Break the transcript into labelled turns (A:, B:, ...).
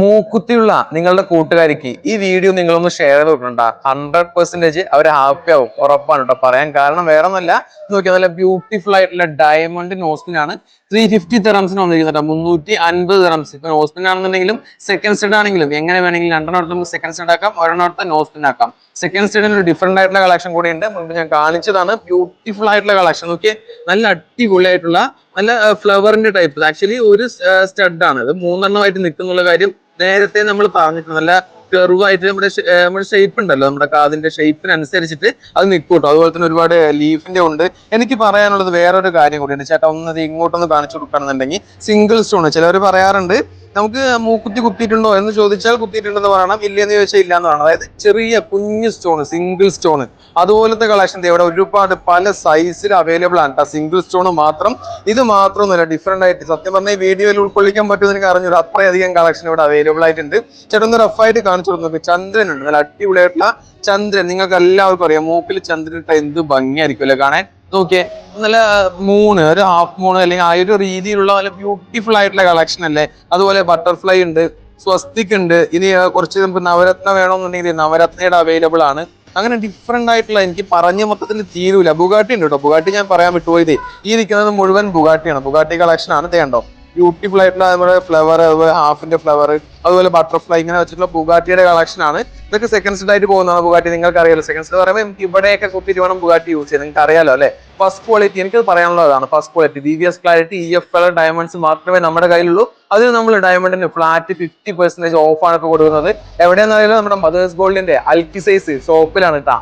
A: മൂക്കുത്തിയുള്ള നിങ്ങളുടെ കൂട്ടുകാരിക്ക് ഈ വീഡിയോ നിങ്ങളൊന്ന് ഷെയർ ചെയ്ത് കൊടുക്കണ്ട. 100% അവർ ഹാപ്പി ആവും, ഉറപ്പാണ് കേട്ടോ. പറയാൻ കാരണം വേറെ ഒന്നല്ല, നോക്കിയാൽ നല്ല ബ്യൂട്ടിഫുൾ ആയിട്ടുള്ള ഡയമണ്ട് നോസ്പിനാണ് 350 തെറംസിന് വന്നിരിക്കുന്നത്. 350 തെറംസ്. ഇപ്പൊ നോസ്പിൻ ആണെന്നുണ്ടെങ്കിലും സെക്കൻഡ് സ്റ്റഡ് ആണെങ്കിലും എങ്ങനെ വേണമെങ്കിലും രണ്ടെണ്ണത്തിൽ നമുക്ക് സെക്കൻഡ് സ്റ്റഡ് ആക്കാം, ഒരെണ്ണത്തെ നോസ്പിൻ ആക്കാം. സെക്കൻഡ് സ്റ്റഡിന് ഒരു ഡിഫറെന്റ് ആയിട്ടുള്ള കളക്ഷൻ കൂടി ഉണ്ട്. മുമ്പ് ഞാൻ കാണിച്ചതാണ്. ബ്യൂട്ടിഫുൾ ആയിട്ടുള്ള കളക്ഷൻ നോക്കിയേ, നല്ല അടിപൊളിയായിട്ടുള്ള നല്ല ഫ്ലവറിന്റെ ടൈപ്പ്. ആക്ച്വലി ഒരു സ്റ്റഡ് ആണ് ഇത്, 3 നിൽക്കുന്നുള്ള കാര്യം നേരത്തെ നമ്മൾ പറഞ്ഞിട്ടുണ്ട്. നല്ല കെർവായിട്ട് നമ്മുടെ ഷേപ്പ് ഉണ്ടല്ലോ, നമ്മുടെ കാതിന്റെ ഷേപ്പിനനുസരിച്ചിട്ട് അത് നിൽക്കും കേട്ടോ. അതുപോലെ തന്നെ ഒരുപാട് ലീഫിന്റെ ഉണ്ട്. എനിക്ക് പറയാനുള്ളത് വേറൊരു കാര്യം കൂടിയുണ്ട് ചേട്ടാ, ഒന്നത് ഇങ്ങോട്ടൊന്ന് കാണിച്ചു കൊടുക്കുകയാണെന്നുണ്ടെങ്കിൽ സിംഗിൾ സ്റ്റോൺ. ചിലവർ പറയാറുണ്ട് നമുക്ക് മൂക്കുത്തി കുത്തിയിട്ടുണ്ടോ എന്ന് ചോദിച്ചാൽ കുത്തിയിട്ടുണ്ടെന്ന് പറയണം, ഇല്ലെന്ന് ചോദിച്ചാൽ ഇല്ല എന്ന് പറയണം. അതായത് ചെറിയ കുഞ്ഞ് സ്റ്റോൺ, സിംഗിൾ സ്റ്റോൺ, അതുപോലത്തെ കളക്ഷൻ ഇവിടെ ഒരുപാട് പല സൈസിൽ അവൈലബിൾ ആണ് കേട്ടോ. സിംഗിൾ സ്റ്റോൺ മാത്രം, ഇത് മാത്രമൊന്നുമല്ല, ഡിഫറെന്റ് ആയിട്ട്. സത്യം പറഞ്ഞാൽ ഈ വീഡിയോയിൽ ഉൾക്കൊള്ളിക്കാൻ പറ്റുമെന്ന് എനിക്ക് അറിഞ്ഞു. അത്രയധികം കളക്ഷൻ ഇവിടെ അവൈലബിൾ ആയിട്ടുണ്ട്. ചേട്ടൻ ഒന്ന് റഫായിട്ട് കാണിച്ചു കൊടുക്കുന്നത് ചന്ദ്രൻ ഉണ്ട്, നല്ല അടിപൊളിയായിട്ടുള്ള ചന്ദ്രൻ. നിങ്ങൾക്ക് എല്ലാവർക്കും അറിയാം മൂക്കിൽ ചന്ദ്രൻ ഇട്ട എന്ത് ഭംഗിയായിരിക്കും അല്ലെ കാണാൻ. നോക്കിയേ, നല്ല മൂണ്, ഒരു ഹാഫ് മൂണ് അല്ലെങ്കിൽ ആ ഒരു രീതിയിലുള്ള നല്ല ബ്യൂട്ടിഫുൾ ആയിട്ടുള്ള കളക്ഷൻ അല്ലേ. അതുപോലെ ബട്ടർഫ്ലൈ ഉണ്ട്, സ്വസ്തിക് ഉണ്ട്. ഇനി കുറച്ച് നമുക്ക് നവരത്ന വേണമെന്നുണ്ടെങ്കിൽ നവരത്നയുടെ അവൈലബിൾ ആണ്. അങ്ങനെ ഡിഫറെന്റ് ആയിട്ടുള്ള, എനിക്ക് പറഞ്ഞ മൊത്തത്തിൽ തീരൂല. ബുഗാട്ടി ഉണ്ട് കേട്ടോ. ബുഗാട്ടി ഞാൻ പറയാൻ വിട്ടുപോയത്, ഈ നിൽക്കുന്നത് മുഴുവൻ ബുഗാട്ടിയാണ്. ബുഗാട്ടി കളക്ഷൻ ആണ്. തേണ്ടോ ബ്യൂട്ടിഫുൾ ആയിട്ടുള്ള നമ്മുടെ ഫ്ലവർ, അതുപോലെ ഹാഫിന്റെ ഫ്ലവർ, അതുപോലെ ബട്ടർഫ്ലൈ, ഇങ്ങനെ വെച്ചിട്ടുള്ള ബുഗാട്ടിയുടെ കളക്ഷൻ ആണ്. ഇതൊക്കെ സെക്കൻഡ് സ്റ്റഡ് ആയിട്ട് പോകുന്നതാണ് ബുഗാട്ടി. നിങ്ങൾക്ക് അറിയാലോ, സെക്കൻഡ് സ്റ്റഡ് പറയുമ്പോൾ നമുക്ക് ഇവിടെയൊക്കെ കുത്തിയിട്ട് വേണം ബുഗാട്ടി യൂസ് ചെയ്യാൻ. നിങ്ങൾക്ക് അറിയാലോ അല്ലെ. ഫസ്റ്റ് ക്വാളിറ്റി, എനിക്ക് പറയാനുള്ളതാണ് first quality. VVS clarity EF diamonds മാത്രമേ നമ്മുടെ കയ്യിലുള്ളൂ. അത് നമ്മൾ ഡയമണ്ടിന് ഫ്ലാറ്റ് 50% ഓഫ് ആണ് ഇപ്പോൾ കൊടുക്കുന്നത്. എവിടെയാണെന്നറിയാലോ, നമ്മുടെ മദേഴ്സ് ഗോൾഡിന്റെ അൽക്കി സൈസ് ഷോപ്പിലാണ് കേട്ടോ.